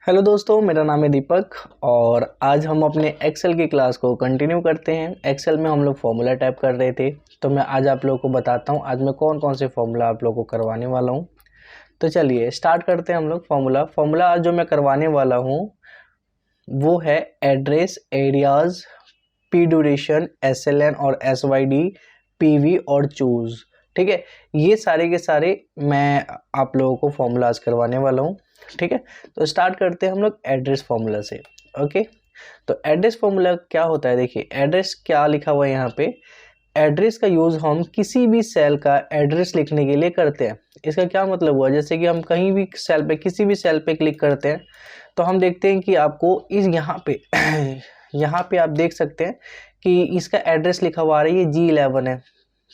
Hello दोस्तों, मेरा नाम है दीपक और आज हम अपने एक्सेल की क्लास को कंटिन्यू करते हैं। एक्सेल में हम लोग फॉर्मूला टाइप कर रहे थे, तो मैं आज आप लोगों को बताता हूँ आज मैं कौन कौन से फॉर्मूला आप लोगों को करवाने वाला हूँ। तो चलिए स्टार्ट करते हैं हम लोग। फॉर्मूला आज जो मैं करवाने वाला हूँ वो है address, areas, P duration, SLN और SYD, PV और चूज। ठीक है, ये सारे के सारे मैं आप लोगों को फॉर्मूलाज करवाने वाला हूँ। ठीक है, तो स्टार्ट करते हैं हम लोग एड्रेस फॉर्मूला से। ओके, तो एड्रेस फॉर्मूला क्या होता है, देखिए एड्रेस क्या लिखा हुआ है यहाँ पे। एड्रेस का यूज़ हम किसी भी सेल का एड्रेस लिखने के लिए करते हैं। इसका क्या मतलब हुआ, जैसे कि हम कहीं भी सेल पे किसी भी सेल पे क्लिक करते हैं तो हम देखते हैं कि आपको इस यहाँ पे यहाँ पे आप देख सकते हैं कि इसका एड्रेस लिखा हुआ आ रहा है, ये G11 है।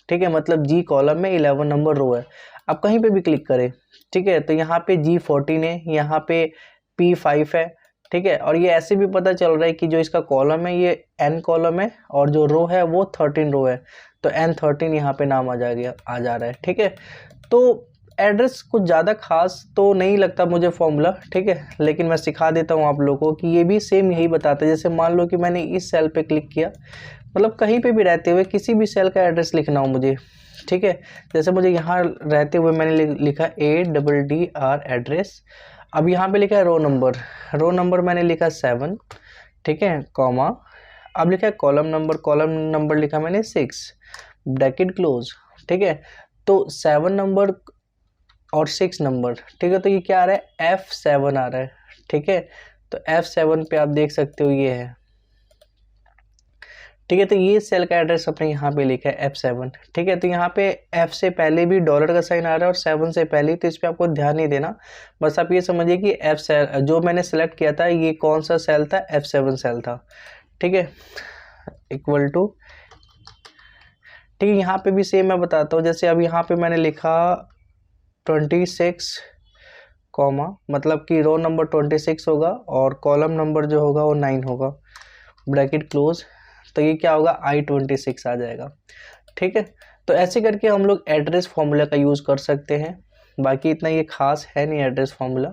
ठीक है, मतलब G कॉलम में 11 नंबर रो है। आप कहीं पे भी क्लिक करें, ठीक है, तो यहाँ पे G14 है, यहाँ पे P5 है। ठीक है, और ये ऐसे भी पता चल रहा है कि जो इसका कॉलम है ये N कॉलम है और जो रो है वो 13 रो है, तो N13 यहाँ पे नाम आ जा रहा है। ठीक है, तो एड्रेस कुछ ज़्यादा खास तो नहीं लगता मुझे फॉर्मूला, ठीक है, लेकिन मैं सिखा देता हूँ आप लोगों को कि ये भी सेम यही बताता है। जैसे मान लो कि मैंने इस सेल पे क्लिक किया, मतलब कहीं पे भी रहते हुए किसी भी सेल का एड्रेस लिखना हो मुझे, ठीक है, जैसे मुझे यहाँ रहते हुए मैंने लिखा ADDR एड्रेस। अब यहाँ पे लिखा है रो नंबर मैंने लिखा 7, ठीक है, कॉमा, अब लिखा है कॉलम नंबर लिखा मैंने 6, ब्रैकेट क्लोज। ठीक है, तो 7 नंबर और 6 नंबर, ठीक है, तो ये क्या आ रहा है, F7 आ रहा है। ठीक है, तो F7 पे आप देख सकते हो ये है। ठीक है, तो ये सेल का एड्रेस अपने यहाँ पे लिखा है F7। ठीक है, तो यहाँ पे F से पहले भी डॉलर का साइन आ रहा है और 7 से पहले, तो इस पर आपको ध्यान नहीं देना। बस आप ये समझिए कि F सेल जो मैंने सेलेक्ट किया था ये कौन सा सेल था, F7 सेल था। ठीक है, इक्वल टू, ठीक है, यहाँ पे भी सेम मैं बताता हूँ। जैसे अब यहाँ पे मैंने लिखा 26, कॉमा, मतलब कि रो नंबर 26 होगा और कॉलम नंबर जो होगा वो 9 होगा, ब्रैकेट क्लोज, तो ये क्या होगा, I26 आ जाएगा। ठीक है, तो ऐसे करके हम लोग एड्रेस फॉर्मूला का यूज़ कर सकते हैं। बाकी इतना ये खास है नहीं एड्रेस फॉर्मूला।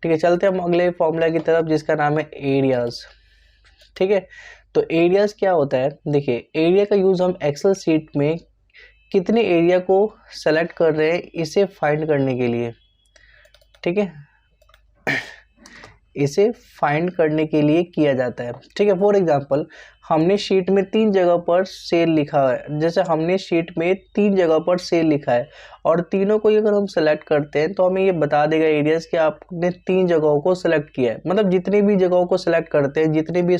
ठीक है, चलते हैं हम अगले फॉर्मूला की तरफ जिसका नाम है एरियाज। ठीक है, तो एरियाज क्या होता है, देखिए एरिया का यूज़ हम एक्सेल शीट में कितने एरिया को सेलेक्ट कर रहे हैं इसे फाइंड करने के लिए, ठीक है, इसे फाइंड करने के लिए किया जाता है। ठीक है, फॉर एग्जांपल हमने शीट में 3 जगह पर सेल लिखा है, जैसे हमने शीट में 3 जगह पर सेल लिखा है और तीनों को अगर हम सेलेक्ट करते हैं तो हमें ये बता देगा एरियाज कि आपने 3 जगहों को सेलेक्ट किया है। मतलब जितने भी जगहों को सेलेक्ट करते हैं, जितने भी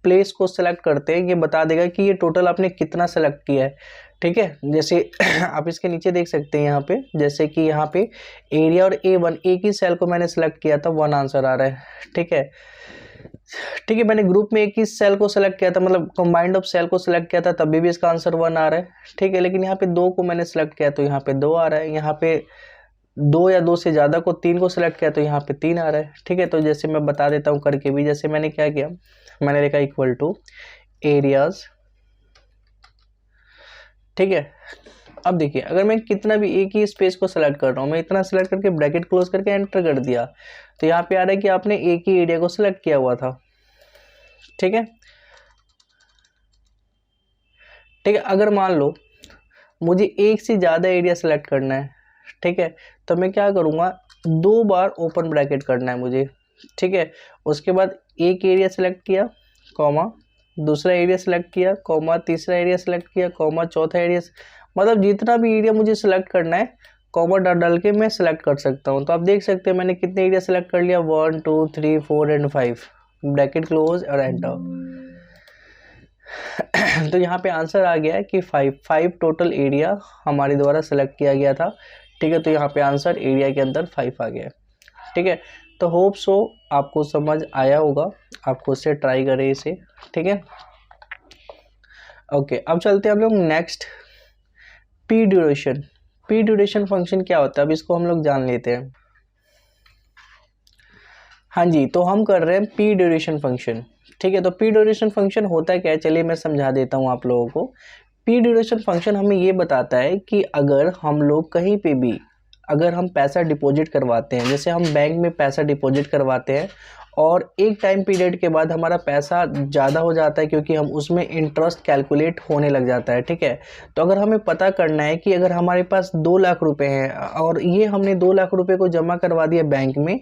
प्लेस को सेलेक्ट करते हैं, ये बता देगा कि ये टोटल आपने कितना सेलेक्ट किया है। ठीक है, जैसे आप इसके नीचे देख सकते हैं यहाँ पे, जैसे कि यहाँ पे एरिया और A1, एक ही सेल को मैंने सेलेक्ट किया था, 1 आंसर आ रहा है। ठीक है, ठीक है, मैंने ग्रुप में एक ही सेल को सेलेक्ट किया था, मतलब कंबाइंड ऑफ सेल को सेलेक्ट किया था, तभी भी इसका आंसर 1 आ रहा है। ठीक है, लेकिन यहाँ पे 2 को मैंने सेलेक्ट किया तो यहाँ पे 2 आ रहा है, यहाँ पे 2 या 2 से ज़्यादा को 3 को सेलेक्ट किया तो यहाँ पे 3 आ रहा है। ठीक है, तो जैसे मैं बता देता हूँ करके भी, जैसे मैंने क्या किया, मैंने लिखा इक्वल टू एरियाज। ठीक है, अब देखिए अगर मैं कितना भी एक ही स्पेस को सेलेक्ट कर रहा हूँ, मैं इतना सेलेक्ट करके ब्रैकेट क्लोज करके एंटर कर दिया तो यहाँ पे आ रहा है कि आपने एक ही एरिया को सेलेक्ट किया हुआ था। ठीक है, ठीक है, अगर मान लो मुझे एक से ज़्यादा एरिया सेलेक्ट करना है, ठीक है, तो मैं क्या करूँगा, 2 बार ओपन ब्रैकेट करना है मुझे। ठीक है, उसके बाद एक एरिया सेलेक्ट किया, कॉमा, दूसरा एरिया सेलेक्ट किया, कॉमा, तीसरा एरिया सेलेक्ट किया, कॉमा, चौथा एरिया, मतलब जितना भी एरिया मुझे सेलेक्ट करना है कॉमा डाल के मैं सेलेक्ट कर सकता हूँ। तो आप देख सकते हैं मैंने कितने एरिया सेलेक्ट कर लिया, 1 2 3 4 एंड 5, ब्रैकेट क्लोज और एंटर। तो यहाँ पे आंसर आ गया है कि 5 टोटल एरिया हमारे द्वारा सेलेक्ट किया गया था। ठीक है, तो यहाँ पे आंसर एरिया के अंदर 5 आ गया। ठीक है, तो होप सो आपको समझ आया होगा, आप खुद से ट्राई करें इसे। ठीक है, ओके, अब चलते हैं हम लोग नेक्स्ट, पी ड्यूरेशन फंक्शन क्या होता है, अब इसको हम लोग जान लेते हैं। हाँ जी, तो हम कर रहे हैं पी ड्यूरेशन फंक्शन। ठीक है, तो पी ड्यूरेशन फंक्शन होता है क्या है, चलिए मैं समझा देता हूँ आप लोगों को। पी ड्यूरेशन फंक्शन हमें ये बताता है कि अगर हम लोग कहीं पे भी अगर हम पैसा डिपॉजिट करवाते हैं, जैसे हम बैंक में पैसा डिपॉजिट करवाते हैं और एक टाइम पीरियड के बाद हमारा पैसा ज़्यादा हो जाता है क्योंकि हम उसमें इंटरेस्ट कैलकुलेट होने लग जाता है, ठीक है। तो अगर हमें पता करना है कि अगर हमारे पास 2 लाख रुपए हैं और ये हमने 2 लाख रुपए को जमा करवा दिया बैंक में,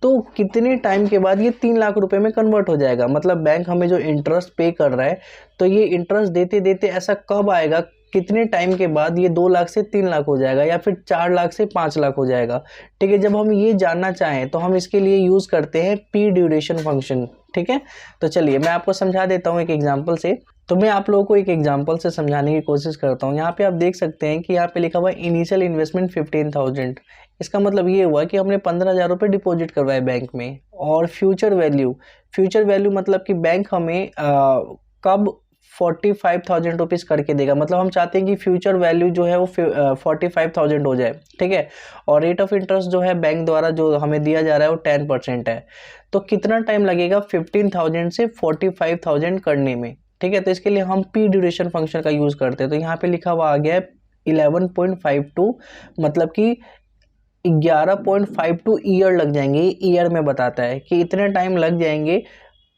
तो कितने टाइम के बाद ये 3 लाख रुपए में कन्वर्ट हो जाएगा। मतलब बैंक हमें जो इंटरेस्ट पे कर रहा है, तो ये इंटरेस्ट देते देते ऐसा कब आएगा, कितने टाइम के बाद ये 2 लाख से 3 लाख हो जाएगा या फिर 4 लाख से 5 लाख हो जाएगा, ठीक है। जब हम ये जानना चाहें तो हम इसके लिए यूज़ करते हैं पी ड्यूरेशन फंक्शन, ठीक है। तो चलिए मैं आपको समझा देता हूँ एक एग्जांपल से। तो मैं आप लोगों को एक एग्जांपल से समझाने की कोशिश करता हूँ। यहाँ पे आप देख सकते हैं कि यहाँ पे लिखा हुआ है इनिशियल इन्वेस्टमेंट 15,000। इसका मतलब ये हुआ कि हमने 15,000 रुपये डिपॉजिट करवाए बैंक में। और फ्यूचर वैल्यू मतलब कि बैंक हमें कब 45,000 रुपीज़ करके देगा। मतलब हम चाहते हैं कि फ्यूचर वैल्यू जो है वो 45,000 हो जाए, ठीक है। और रेट ऑफ इंटरेस्ट जो है बैंक द्वारा जो हमें दिया जा रहा है वो 10% है। तो कितना टाइम लगेगा 15,000 से 45,000 करने में, ठीक है। तो इसके लिए हम पी ड्यूरेशन फंक्शन का यूज़ करते हैं। तो यहाँ पे लिखा हुआ आ गया है 11.52, मतलब कि 11.52 ईयर लग जाएंगे। ईयर में बताता है कि इतने टाइम लग जाएंगे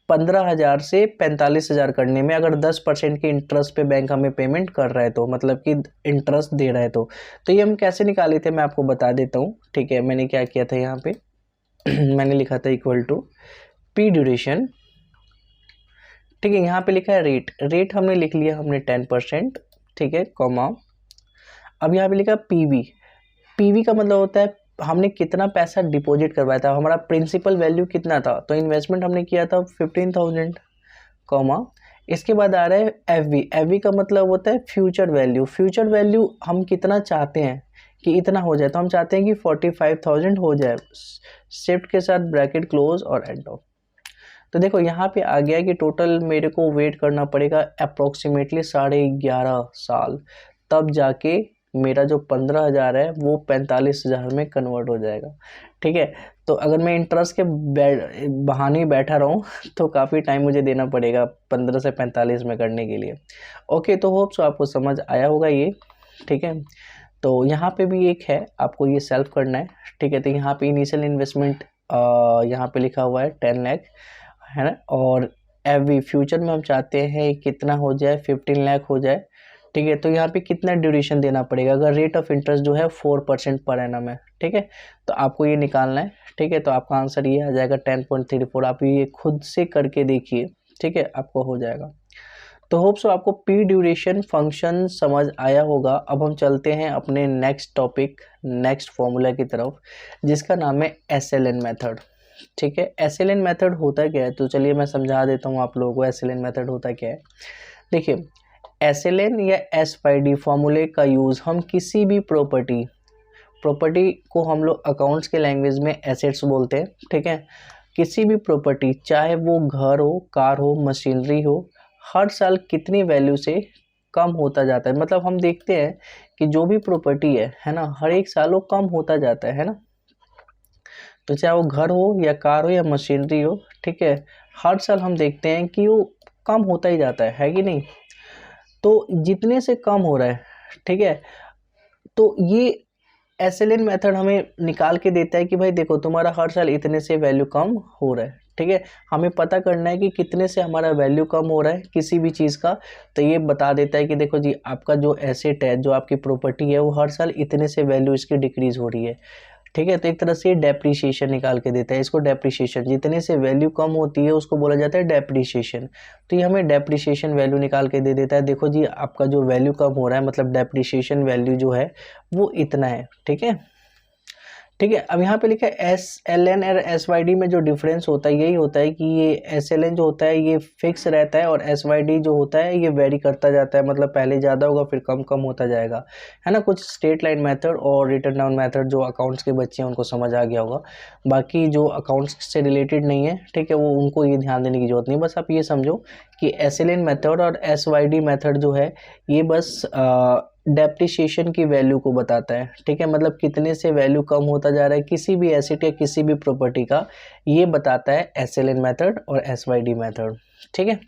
15,000 से 45,000 करने में, अगर 10% के इंटरेस्ट पे बैंक हमें पेमेंट कर रहा है तो, मतलब कि इंटरेस्ट दे रहा है तो ये हम कैसे निकाले थे मैं आपको बता देता हूँ, ठीक है। मैंने क्या किया था यहाँ पे मैंने लिखा था इक्वल टू पी ड्यूरेशन, ठीक है। यहाँ पे लिखा है रेट हमने लिख लिया हमने 10%, ठीक है, कॉमा। अब यहाँ पे लिखा पीवी का मतलब होता है हमने कितना पैसा डिपॉजिट करवाया था, हमारा प्रिंसिपल वैल्यू कितना था। तो इन्वेस्टमेंट हमने किया था 15,000, कॉमा। इसके बाद आ रहा है एफवी का मतलब होता है फ्यूचर वैल्यू हम कितना चाहते हैं कि इतना हो जाए। तो हम चाहते हैं कि 45,000 हो जाए, शिफ्ट के साथ ब्रैकेट क्लोज और एंड ऑफ। तो देखो यहाँ पे आ गया कि टोटल मेरे को वेट करना पड़ेगा अप्रोक्सीमेटली 11.5 साल, तब जाके मेरा जो 15,000 है वो 45,000 में कन्वर्ट हो जाएगा, ठीक है। तो अगर मैं इंटरेस्ट के बहाने बैठा रहूँ तो काफ़ी टाइम मुझे देना पड़ेगा 15 से 45 में करने के लिए। ओके, तो होप सो आपको समझ आया होगा ये, ठीक है। तो यहाँ पे भी एक है, आपको ये सेल्फ करना है, ठीक है। तो यहाँ पे इनिशियल इन्वेस्टमेंट यहाँ पे लिखा हुआ है 10 लाख, है ना। और एवरी फ्यूचर में हम चाहते हैं कितना हो जाए, 15 लाख हो जाए, ठीक है। तो यहाँ पे कितना ड्यूरेशन देना पड़ेगा, अगर रेट ऑफ इंटरेस्ट जो है 4% पर एनम है, ठीक है। तो आपको ये निकालना है, ठीक है। तो आपका आंसर ये आ जाएगा 10.34। आप ये खुद से करके देखिए, ठीक है, आपको हो जाएगा। तो होप सो आपको पी ड्यूरेशन फंक्शन समझ आया होगा। अब हम चलते हैं अपने नेक्स्ट टॉपिक, नेक्स्ट फॉर्मूला की तरफ, जिसका नाम है SLN मेथड, ठीक है। SLN मेथड होता क्या है, तो चलिए मैं समझा देता हूँ आप लोगों को SLN मेथड होता क्या है। देखिए, SLN या SYD फॉर्मूले का यूज़ हम किसी भी प्रॉपर्टी को हम लोग अकाउंट्स के लैंग्वेज में एसेट्स बोलते हैं, ठीक है। किसी भी प्रॉपर्टी, चाहे वो घर हो, कार हो, मशीनरी हो, हर साल कितनी वैल्यू से कम होता जाता है। मतलब हम देखते हैं कि जो भी प्रॉपर्टी है ना, हर एक साल वो कम होता जाता है ना। तो चाहे वो घर हो या कार हो या मशीनरी हो, ठीक है, हर साल हम देखते हैं कि वो कम होता ही जाता है कि नहीं। तो जितने से कम हो रहा है, ठीक है, तो ये SLN मेथड हमें निकाल के देता है कि भाई देखो तुम्हारा हर साल इतने से वैल्यू कम हो रहा है, ठीक है। हमें पता करना है कि कितने से हमारा वैल्यू कम हो रहा है किसी भी चीज़ का। तो ये बता देता है कि देखो जी, आपका जो एसेट है, जो आपकी प्रॉपर्टी है, वो हर साल इतने से वैल्यू इसकी डिक्रीज हो रही है, ठीक है। तो एक तरह से डेप्रीशिएशन निकाल के देता है इसको। डेप्रीशिएशन, जितने से वैल्यू कम होती है उसको बोला जाता है डेप्रीशिएशन। तो ये हमें डेप्रीशिएशन वैल्यू निकाल के दे देता है। देखो जी, आपका जो वैल्यू कम हो रहा है, मतलब डेप्रीशिएशन वैल्यू जो है वो इतना है, ठीक है। ठीक है, अब यहाँ पे लिखा है SLN और SYD में जो डिफरेंस होता है यही होता है कि ये SLN जो होता है ये फिक्स रहता है और SYD जो होता है ये वेरी करता जाता है। मतलब पहले ज़्यादा होगा फिर कम कम होता जाएगा, है ना। कुछ स्ट्रेट लाइन मेथड और रिटर्न डाउन मेथड जो अकाउंट्स के बच्चे हैं उनको समझ आ गया होगा। बाकी जो अकाउंट्स से रिलेटेड नहीं है, ठीक है, वो उनको ये ध्यान देने की जरूरत नहीं। बस आप ये समझो कि SLN मेथड और SYD मेथड जो है ये बस डेप्रिसिएशन की वैल्यू को बताता है, ठीक है। मतलब कितने से वैल्यू कम होता जा रहा है किसी भी एसेट या किसी भी प्रॉपर्टी का, ये बताता है SLN मेथड और SYD मेथड, ठीक है।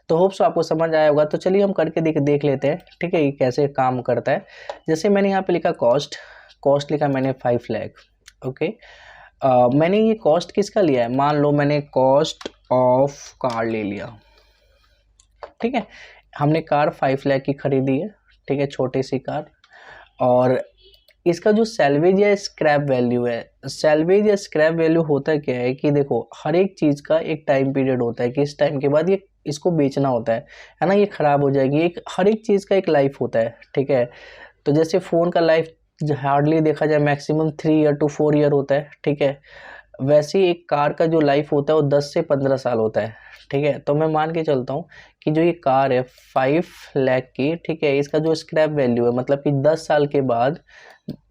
तो होप सो आपको समझ आया होगा। तो चलिए हम करके देख लेते हैं, ठीक है, ये कैसे काम करता है। जैसे मैंने यहाँ पे लिखा कॉस्ट लिखा मैंने 5 लाख। ओके, मैंने ये कॉस्ट किसका लिया है, मान लो मैंने कॉस्ट ऑफ कार ले लिया, ठीक है। हमने कार 5 लाख की खरीदी है, ठीक है, छोटी सी कार। और इसका जो सैल्वेज या स्क्रैप वैल्यू है, सैल्वेज या स्क्रैप वैल्यू होता क्या है कि देखो हर एक चीज़ का एक टाइम पीरियड होता है कि इस टाइम के बाद ये इसको बेचना होता है ना, ये ख़राब हो जाएगी। एक हर एक चीज़ का एक लाइफ होता है, ठीक है। तो जैसे फ़ोन का लाइफ हार्डली देखा जाए मैक्सिमम 3 ईयर टू 4 ईयर होता है, ठीक है। वैसे ही एक कार का जो लाइफ होता है वो 10 से 15 साल होता है, ठीक है। तो मैं मान के चलता हूँ कि जो ये कार है 5 लाख की, ठीक है, इसका जो स्क्रैप वैल्यू है मतलब कि 10 साल के बाद,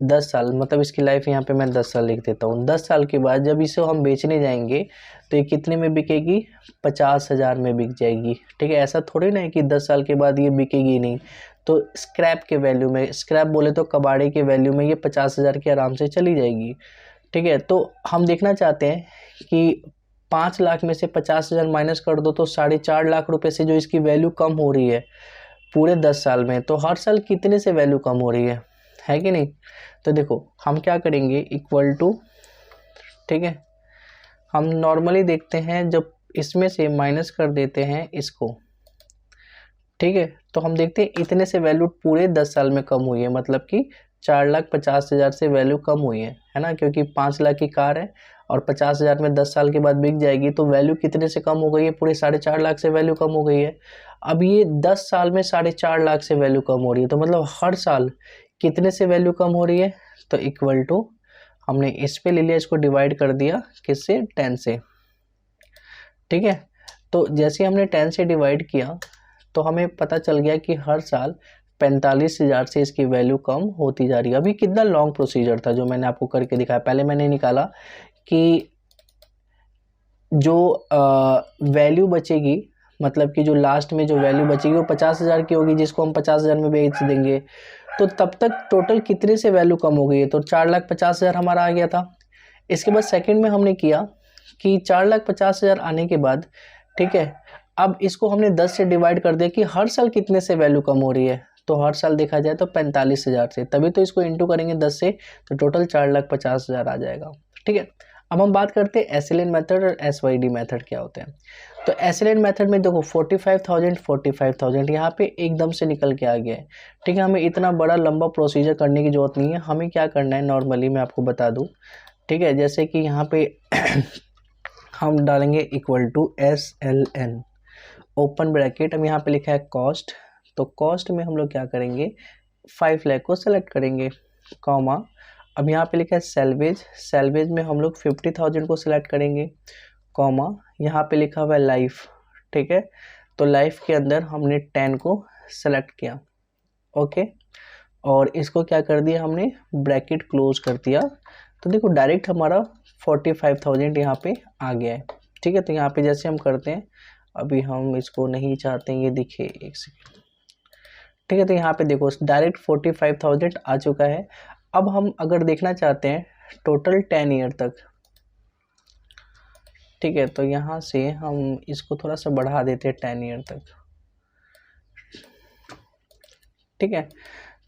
10 साल मतलब इसकी लाइफ यहाँ पे मैं 10 साल लिख देता हूँ। 10 साल के बाद जब इसे हम बेचने जाएंगे तो ये कितने में बिकेगी, 50,000 में बिक जाएगी, ठीक है। ऐसा थोड़ी ना है कि 10 साल के बाद ये बिकेगी नहीं। तो स्क्रैप के वैल्यू में, स्क्रैप बोले तो कबाड़े के वैल्यू में ये 50,000 की आराम से चली जाएगी, ठीक है। तो हम देखना चाहते हैं कि 5 लाख में से 50,000 माइनस कर दो तो 4.5 लाख रुपए से जो इसकी वैल्यू कम हो रही है पूरे 10 साल में, तो हर साल कितने से वैल्यू कम हो रही है कि नहीं। तो देखो हम क्या करेंगे, इक्वल टू, ठीक है, हम नॉर्मली देखते हैं जब इसमें से माइनस कर देते हैं इसको, ठीक है, तो हम देखते हैं इतने से वैल्यू पूरे 10 साल में कम हुई है, मतलब कि 4,50,000 से वैल्यू कम हुई है ना, क्योंकि 5 लाख की कार है और 50,000 में 10 साल के बाद बिक जाएगी, तो वैल्यू कितने से कम हो गई है, पूरे 4.5 लाख से वैल्यू कम हो गई है। अब ये 10 साल में 4.5 लाख से वैल्यू कम हो रही है, तो मतलब हर साल कितने से वैल्यू कम हो रही है, तो इक्वल टू हमने इस पे ले लिया, इसको डिवाइड कर दिया किससे, 10 से, ठीक है। तो जैसे हमने 10 से डिवाइड किया तो हमें पता चल गया कि हर साल 45,000 से इसकी वैल्यू कम होती जा रही है। अभी कितना लॉन्ग प्रोसीजर था जो मैंने आपको करके दिखाया। पहले मैंने निकाला कि जो वैल्यू बचेगी, मतलब कि जो लास्ट में जो वैल्यू बचेगी वो 50,000 की होगी, जिसको हम 50,000 में बेच देंगे। तो तब तक टोटल कितने से वैल्यू कम हो गई है, तो 4,50,000 हमारा आ गया था। इसके बाद सेकंड में हमने किया कि 4,50,000 आने के बाद, ठीक है, अब इसको हमने 10 से डिवाइड कर दिया कि हर साल कितने से वैल्यू कम हो रही है, तो हर साल देखा जाए तो 45,000 से, तभी तो इसको इंटू करेंगे 10 से, तो टोटल 4,50,000 आ जाएगा, ठीक है। अब हम बात करते हैं SLN मेथड और SYD मेथड क्या होते हैं। तो SLN मेथड में देखो 45,000 यहाँ पे एकदम से निकल के आ गया है, ठीक है। हमें इतना बड़ा लंबा प्रोसीजर करने की जरूरत नहीं है। हमें क्या करना है नॉर्मली मैं आपको बता दूँ, ठीक है, जैसे कि यहाँ पे हम डालेंगे equal to SLN open bracket, अब यहाँ पे लिखा है कॉस्ट, तो कॉस्ट में हम लोग क्या करेंगे, 5 लाख को सेलेक्ट करेंगे, कॉमा, अब यहाँ पे लिखा है सैल्वेज, सैल्वेज में हम लोग 50,000 को सिलेक्ट करेंगे, कॉमा, यहाँ पे लिखा हुआ है लाइफ, ठीक है, तो लाइफ के अंदर हमने 10 को सेलेक्ट किया, ओके, और इसको क्या कर दिया हमने, ब्रैकेट क्लोज कर दिया। तो देखो डायरेक्ट हमारा 45,000 यहाँ पे आ गया है, ठीक है। तो यहाँ पे जैसे हम करते हैं, अभी हम इसको नहीं चाहते ये दिखे, एक सेकेंड, ठीक है। तो यहाँ पे देखो डायरेक्ट 45,000 आ चुका है। अब हम अगर देखना चाहते हैं टोटल 10 ईयर तक, ठीक है, तो यहाँ से हम इसको थोड़ा सा बढ़ा देते हैं 10 ईयर तक, ठीक है।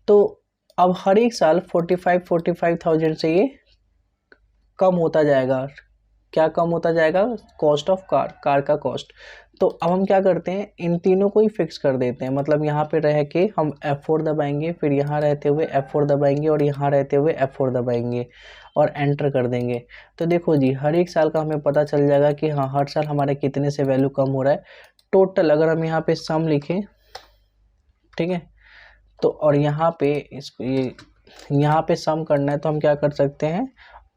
तो अब हर एक साल 45,000 से ये कम होता जाएगा। क्या कम होता जाएगा, कॉस्ट ऑफ कार का कॉस्ट। तो अब हम क्या करते हैं, इन तीनों को ही फिक्स कर देते हैं, मतलब यहाँ पे रह के हम F4 दबाएंगे, फिर यहाँ रहते हुए F4 दबाएंगे और यहाँ रहते हुए F4 दबाएंगे और एंटर कर देंगे। तो देखो जी हर एक साल का हमें पता चल जाएगा कि हाँ हर साल हमारे कितने से वैल्यू कम हो रहा है टोटल। अगर हम यहाँ पे सम लिखें, ठीक है, तो और यहाँ पे इसको ये यहाँ पे सम करना है तो हम क्या कर सकते हैं,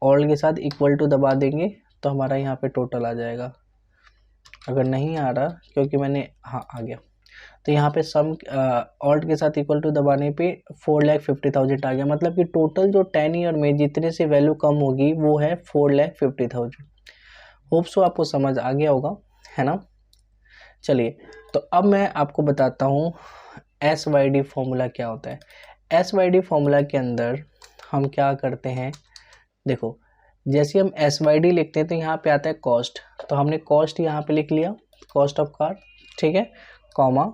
ऑल के साथ इक्वल टू दबा देंगे तो हमारा यहाँ पे टोटल आ जाएगा। अगर नहीं आ रहा क्योंकि मैंने, हाँ आ गया, तो यहाँ पे सम ऑल्ट के साथ इक्वल टू दबाने पे 4,50,000 आ गया, मतलब कि टोटल जो 10 ईयर में जितने से वैल्यू कम होगी वो है 4,50,000। होप सो आपको समझ आ गया होगा, है ना। चलिए तो अब मैं आपको बताता हूँ SYD फॉर्मूला क्या होता है। SYD फॉर्मूला के अंदर हम क्या करते हैं, देखो जैसे हम SYD लिखते हैं तो यहाँ पे आता है कॉस्ट, तो हमने कॉस्ट यहाँ पे लिख लिया, कॉस्ट ऑफ कार, ठीक है, कॉमा,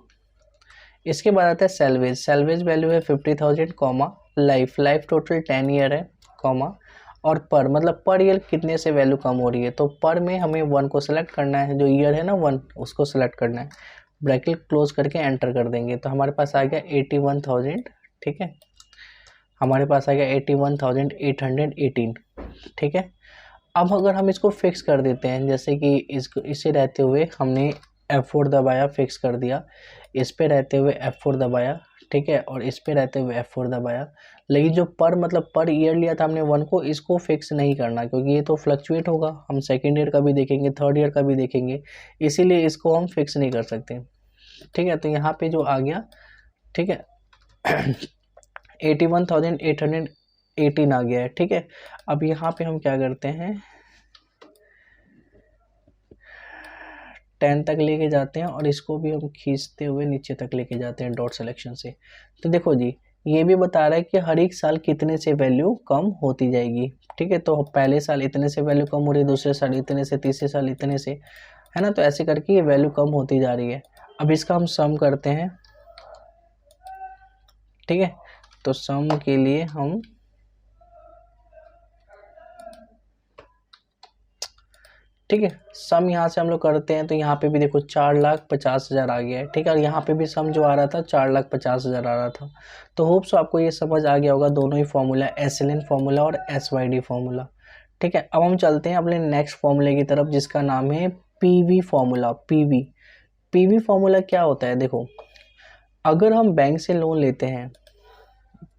इसके बाद आता है सैल्वेज, सैल्वेज वैल्यू है 50,000, कॉमा, लाइफ टोटल 10 ईयर है, कॉमा, और पर मतलब पर ईयर कितने से वैल्यू कम हो रही है, तो पर में हमें 1 को सेलेक्ट करना है, जो ईयर है ना 1 उसको सेलेक्ट करना है, ब्रैकेट क्लोज करके एंटर कर देंगे तो हमारे पास आ गया 81,000। ठीक है, हमारे पास आ गया 81,818। ठीक है, अब अगर हम इसको फिक्स कर देते हैं, जैसे कि इसे रहते हुए हमने F4 दबाया, फिक्स कर दिया, इस पे रहते हुए F4 दबाया, ठीक है, और इस पे रहते हुए F4 दबाया, लेकिन जो पर मतलब पर ईयर लिया था हमने 1 को, इसको फिक्स नहीं करना क्योंकि ये तो फ्लक्चुएट होगा, हम सेकेंड ईयर का भी देखेंगे, थर्ड ईयर का भी देखेंगे, इसीलिए इसको हम फिक्स नहीं कर सकते। ठीक है, तो यहाँ पे जो आ गया, ठीक है 81,818 आ गया है। ठीक है, अब यहाँ पे हम क्या करते हैं, 10 तक लेके जाते हैं और इसको भी हम खींचते हुए नीचे तक लेके जाते हैं डॉट सिलेक्शन से। तो देखो जी, ये भी बता रहा है कि हर एक साल कितने से वैल्यू कम होती जाएगी। ठीक है, तो पहले साल इतने से वैल्यू कम हो रही है, दूसरे साल इतने से, तीसरे साल इतने से, है ना, तो ऐसे करके ये वैल्यू कम होती जा रही है। अब इसका हम सम करते हैं। ठीक है, तो सम के लिए हम ठीक है सम यहाँ से हम लोग करते हैं, तो यहाँ पे भी देखो 4,50,000 आ गया है। ठीक है, और यहाँ पे भी सम जो आ रहा था 4,50,000 आ रहा था। तो होप सो आपको ये समझ आ गया होगा दोनों ही फॉर्मूला, SLN फॉर्मूला और SYD फॉर्मूला। ठीक है, अब हम चलते हैं अपने नेक्स्ट फॉर्मूले की तरफ जिसका नाम है PV फॉर्मूला। PV फॉर्मूला क्या होता है, देखो अगर हम बैंक से लोन लेते हैं,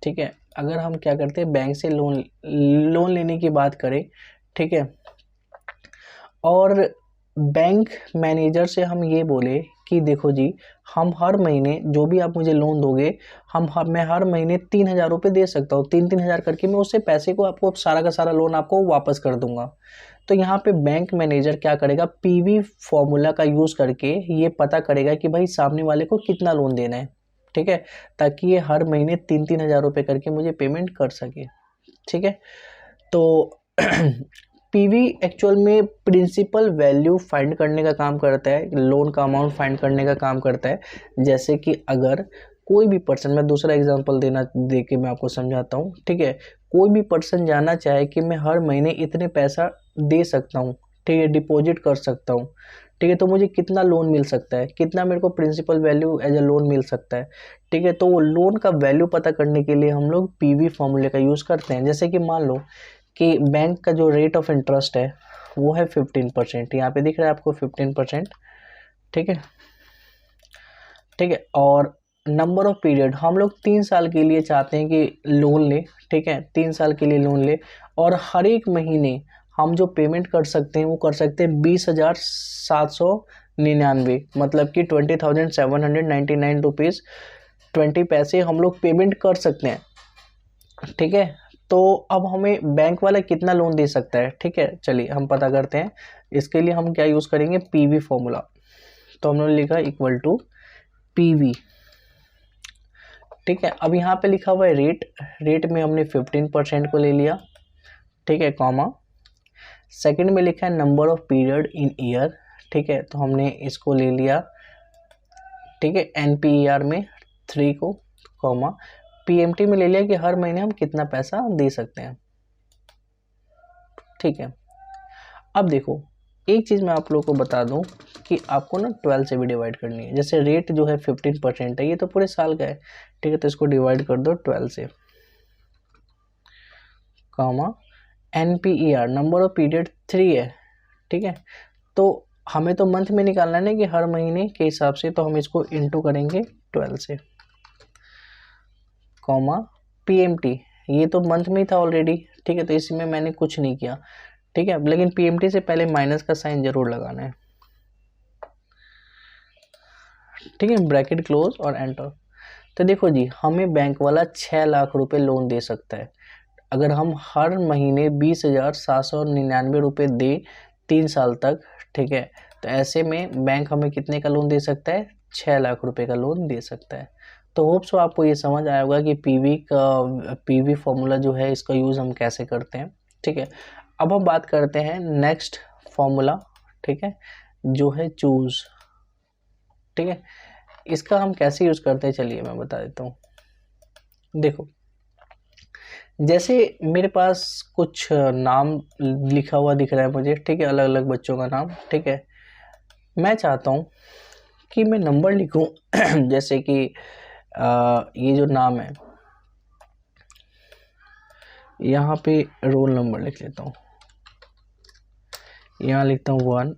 ठीक है, अगर हम क्या करते हैं बैंक से लोन लेने की बात करें, ठीक है, और बैंक मैनेजर से हम ये बोले कि देखो जी, हम हर महीने जो भी आप मुझे लोन दोगे, मैं हर महीने 3,000 रुपये दे सकता हूँ, 3,000 करके मैं उससे पैसे को आपको सारा का सारा लोन आपको वापस कर दूंगा। तो यहाँ पे बैंक मैनेजर क्या करेगा, PV फॉर्मूला का यूज़ करके ये पता करेगा कि भाई सामने वाले को कितना लोन देना है। ठीक है, ताकि ये हर महीने 3,000 रुपये करके मुझे पेमेंट कर सके। ठीक है, तो PV एक्चुअल में प्रिंसिपल वैल्यू फाइंड करने का काम करता है, लोन का अमाउंट फाइंड करने का काम करता है। जैसे कि अगर कोई भी पर्सन, मैं दूसरा एग्जांपल दे के मैं आपको समझाता हूँ। ठीक है, कोई भी पर्सन जानना चाहे कि मैं हर महीने इतने पैसा दे सकता हूँ, ठीक है, डिपॉजिट कर सकता हूँ, ठीक है, तो मुझे कितना लोन मिल सकता है, कितना मेरे को principal value as a loan मिल सकता है। ठीक है, तो वो लोन का वैल्यू पता करने के लिए हम लोग PV फॉर्मूले का यूज़ करते हैं। जैसे कि मान लो कि बैंक का जो रेट ऑफ इंटरेस्ट है वो है 15%, यहाँ पे दिख रहा है आपको 15%। ठीक है, ठीक है, और नंबर ऑफ पीरियड हम लोग 3 साल के लिए चाहते हैं कि लोन ले। ठीक है, 3 साल के लिए लोन ले, और हर एक महीने हम जो पेमेंट कर सकते हैं वो कर सकते हैं 20,799, मतलब कि 20,799 रुपीज़ 20 पैसे हम लोग पेमेंट कर सकते हैं। ठीक है, तो अब हमें बैंक वाला कितना लोन दे सकता है। ठीक है, चलिए हम पता करते हैं। इसके लिए हम क्या यूज़ करेंगे, PV फॉर्मूला। तो हमने लिखा इक्वल टू PV। ठीक है, अब यहाँ पे लिखा हुआ है रेट में हमने 15% को ले लिया। ठीक है, कॉमा, सेकंड में लिखा है number of period in year. ठीक है, तो हमने इसको ले लिया, ठीक है, NPER में 3 को, कॉमा, PMT में ले लिया कि हर महीने हम कितना पैसा दे सकते हैं। ठीक है, अब देखो एक चीज़ मैं आप लोगों को बता दूं कि आपको ना 12 से भी डिवाइड करनी है। जैसे रेट जो है 15% है, ये तो पूरे साल का है। ठीक है, तो इसको डिवाइड कर दो 12 से, comma, NPER number of period 3 है। ठीक है, तो हमें तो मंथ में निकालना है ना कि हर महीने के हिसाब से, तो हम इसको इंटू करेंगे 12 से, कॉमा, PMT ये तो मंथ में ही था ऑलरेडी। ठीक है, तो इसमें मैंने कुछ नहीं किया। ठीक है, लेकिन PMT से पहले माइनस का साइन जरूर लगाना है। ठीक है, ब्रैकेट क्लोज और एंटर। तो देखो जी, हमें बैंक वाला 6 लाख रुपए लोन दे सकता है अगर हम हर महीने 20,799 रुपये दें 3 साल तक। ठीक है, तो ऐसे में बैंक हमें कितने का लोन दे सकता है, 6 लाख रुपए का लोन दे सकता है। तो होप सो आपको ये समझ आया होगा कि PV फॉर्मूला जो है इसका यूज़ हम कैसे करते हैं। ठीक है, अब हम बात करते हैं नेक्स्ट फॉर्मूला। ठीक है, जो है चूज़। ठीक है, इसका हम कैसे यूज़ करते हैं, चलिए मैं बता देता हूँ। देखो जैसे मेरे पास कुछ नाम लिखा हुआ दिख रहा है मुझे, ठीक है, अलग अलग बच्चों का नाम, ठीक है। मैं चाहता हूँ कि मैं नंबर लिखूँ जैसे कि ये जो नाम है, यहाँ पे रोल नंबर लिख लेता हूँ, यहाँ लिखता हूँ 1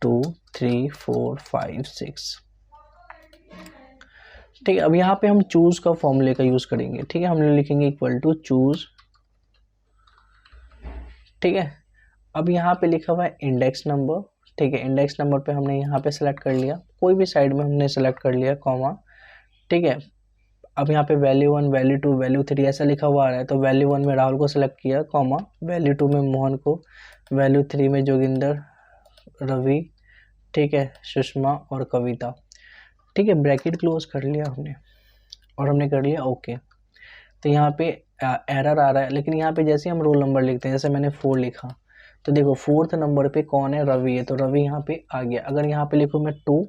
2 3 4 5 6, ठीक है। अब यहाँ पे हम चूज का फॉर्मूले का यूज करेंगे, ठीक है। हम लिखेंगे इक्वल टू चूज, ठीक है। अब यहाँ पे लिखा हुआ है इंडेक्स नंबर, ठीक है। इंडेक्स नंबर पे हमने यहाँ पे सेलेक्ट कर लिया, कोई भी साइड में हमने सेलेक्ट कर लिया, कॉमा, ठीक है। अब यहाँ पे वैल्यू 1 वैल्यू 2 वैल्यू 3 ऐसा लिखा हुआ आ रहा है, तो वैल्यू 1 में राहुल को सेलेक्ट किया, कॉमा, वैल्यू 2 में मोहन को, वैल्यू 3 में जोगिंदर, रवि, ठीक है, सुषमा और कविता, ठीक है। ब्रैकेट क्लोज कर लिया हमने और हमने कर लिया ओके। तो यहाँ पे एरर आ रहा है, लेकिन यहाँ पे जैसे हम रोल नंबर लिखते हैं, जैसे मैंने 4 लिखा, तो देखो 4th नंबर पे कौन है, रवि है, तो रवि यहाँ पे आ गया। अगर यहाँ पे लिखूँ मैं 2,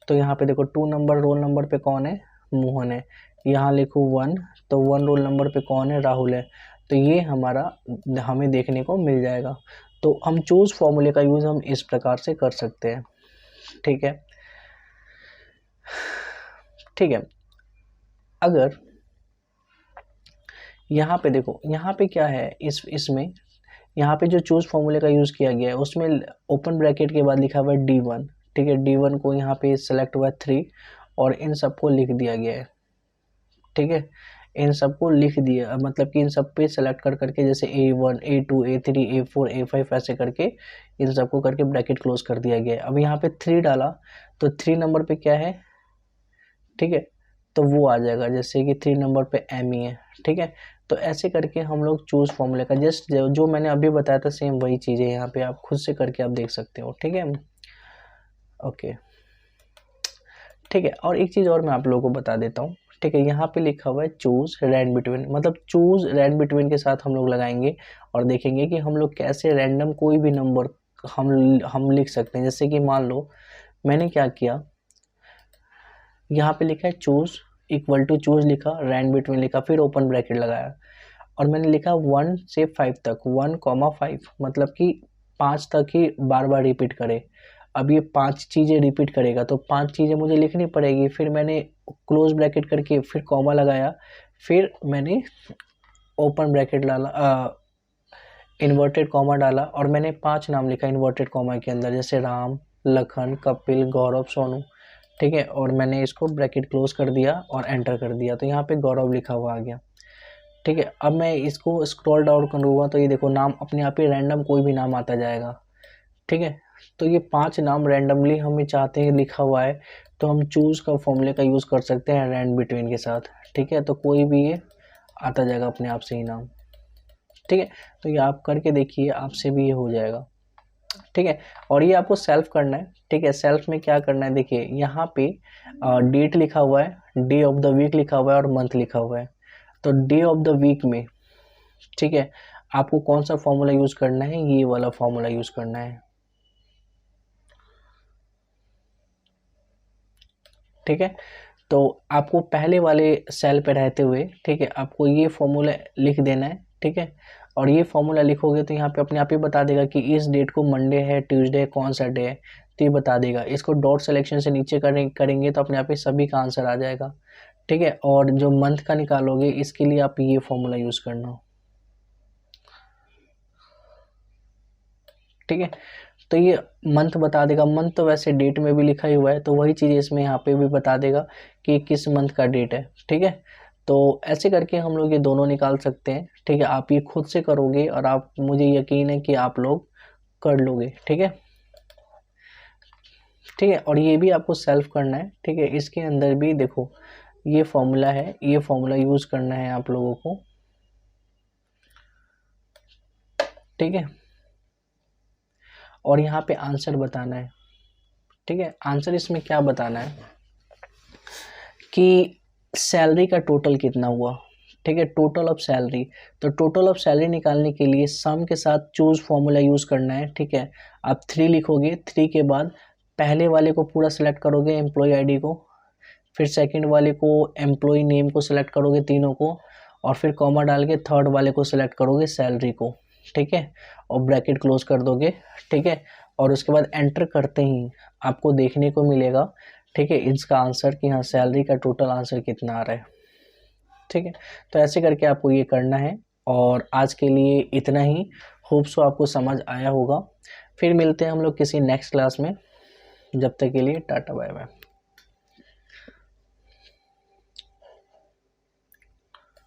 तो यहाँ पे देखो 2 नंबर रोल नंबर पे कौन है, मोहन है। यहाँ लिखूँ 1, तो 1 रोल नंबर पे कौन है, राहुल है। तो ये हमारा हमें देखने को मिल जाएगा। तो हम चूज फॉर्मूले का यूज़ हम इस प्रकार से कर सकते हैं, ठीक है, ठीक है। अगर यहाँ पे देखो, यहाँ पे क्या है, इसमें यहाँ पे जो चूज फॉर्मूले का यूज़ किया गया है उसमें ओपन ब्रैकेट के बाद लिखा हुआ है D1, ठीक है। D1 को यहाँ पे सेलेक्ट हुआ है 3 और इन सबको लिख दिया गया है, ठीक है। इन सबको लिख दिया, मतलब कि इन सब पे सेलेक्ट कर करके, जैसे A1 A2 A3 A4 A5 ऐसे करके इन सबको करके ब्रैकेट क्लोज कर दिया गया है। अब यहाँ पे 3 डाला, तो 3 नंबर पे क्या है, ठीक है, तो वो आ जाएगा, जैसे कि 3 नंबर पे M ही है, ठीक है। तो ऐसे करके हम लोग चूज फॉर्मूले का जस्ट जो मैंने अभी बताया था सेम वही चीज़ है, यहाँ पे आप खुद से करके आप देख सकते हो, ठीक है, ओके, ठीक है। और एक चीज़ और मैं आप लोगों को बता देता हूँ, ठीक है। यहाँ पे लिखा हुआ है चूज रैंड बिटवीन, मतलब चूज रैंड बिटवीन के साथ हम लोग लगाएंगे और देखेंगे कि हम लोग कैसे रैंडम कोई भी नंबर हम लिख सकते हैं। जैसे कि मान लो मैंने क्या किया, यहाँ पे लिखा है चूज इक्वल टू चूज लिखा, रैंड बिटवीन लिखा, फिर ओपन ब्रैकेट लगाया और मैंने लिखा 1 से 5 तक, 1,5, मतलब कि 5 तक ही बार बार रिपीट करे। अब ये 5 चीज़ें रिपीट करेगा तो 5 चीज़ें मुझे लिखनी पड़ेगी। फिर मैंने क्लोज ब्रैकेट करके फिर कॉमा लगाया, फिर मैंने ओपन ब्रैकेट डाला, इन्वर्टेड कॉमा डाला और मैंने 5 नाम लिखा इन्वर्टेड कॉमा के अंदर, जैसे राम, लखन, कपिल, गौरव, सोनू, ठीक है। और मैंने इसको ब्रैकेट क्लोज कर दिया और एंटर कर दिया, तो यहाँ पे गौरव लिखा हुआ आ गया, ठीक है। अब मैं इसको स्क्रॉल डाउन करूँगा तो ये देखो नाम अपने आप ही रैंडम कोई भी नाम आता जाएगा, ठीक है। तो ये 5 नाम रैंडमली हमें चाहते हैं लिखा हुआ है, तो हम चूज़ का फॉर्मूले का यूज़ कर सकते हैं रैंड बिटवीन के साथ, ठीक है। तो कोई भी ये आता जाएगा अपने आप से ही नाम, ठीक है। तो ये आप करके देखिए, आपसे भी ये हो जाएगा, ठीक है। और ये आपको सेल्फ करना है, ठीक है। सेल्फ में क्या करना है, देखिए यहाँ पे डेट लिखा हुआ है, डे ऑफ द वीक लिखा हुआ है और मंथ लिखा हुआ है। तो डे ऑफ द वीक में, ठीक है, आपको कौन सा फॉर्मूला यूज़ करना है, ये वाला फॉर्मूला यूज़ करना है, ठीक है। तो आपको पहले वाले सेल पे रहते हुए, ठीक है, आपको ये फॉर्मूला लिख देना है, ठीक है। और ये फॉर्मूला लिखोगे तो यहाँ पे अपने आप ही बता देगा कि इस डेट को मंडे है, ट्यूसडे, कौन सा डे है, तो ये बता देगा। इसको डॉट सिलेक्शन से नीचे करेंगे तो अपने आप ही सभी का आंसर आ जाएगा, ठीक है। और जो मंथ का निकालोगे इसके लिए आप ये फॉर्मूला यूज़ करना, ठीक है। तो ये मंथ बता देगा, मंथ तो वैसे डेट में भी लिखा ही हुआ है, तो वही चीज़ इसमें यहाँ पे भी बता देगा कि किस मंथ का डेट है, ठीक है। तो ऐसे करके हम लोग ये दोनों निकाल सकते हैं, ठीक है। आप ये खुद से करोगे और आप, मुझे यकीन है कि आप लोग कर लोगे, ठीक है, ठीक है। और ये भी आपको सेल्फ करना है, ठीक है। इसके अंदर भी देखो ये फॉर्मूला है, ये फॉर्मूला यूज़ करना है आप लोगों को, ठीक है। और यहाँ पे आंसर बताना है, ठीक है। आंसर इसमें क्या बताना है कि सैलरी का टोटल कितना हुआ, ठीक है, टोटल ऑफ सैलरी। तो टोटल ऑफ सैलरी निकालने के लिए सम के साथ चूज फॉर्मूला यूज़ करना है, ठीक है। आप 3 लिखोगे, 3 के बाद पहले वाले को पूरा सेलेक्ट करोगे, एम्प्लॉय आईडी को, फिर सेकंड वाले को एम्प्लॉय नेम को सेलेक्ट करोगे, तीनों को, और फिर कॉमा डाल के थर्ड वाले को सिलेक्ट करोगे सैलरी को, ठीक है, और ब्रैकेट क्लोज कर दोगे, ठीक है। और उसके बाद एंटर करते ही आपको देखने को मिलेगा, ठीक है, इसका आंसर कि हाँ सैलरी का टोटल आंसर कितना आ रहा है, ठीक है। तो ऐसे करके आपको ये करना है। और आज के लिए इतना ही, होप सो आपको समझ आया होगा। फिर मिलते हैं हम लोग किसी नेक्स्ट क्लास में, जब तक के लिए टाटा बाय बाय।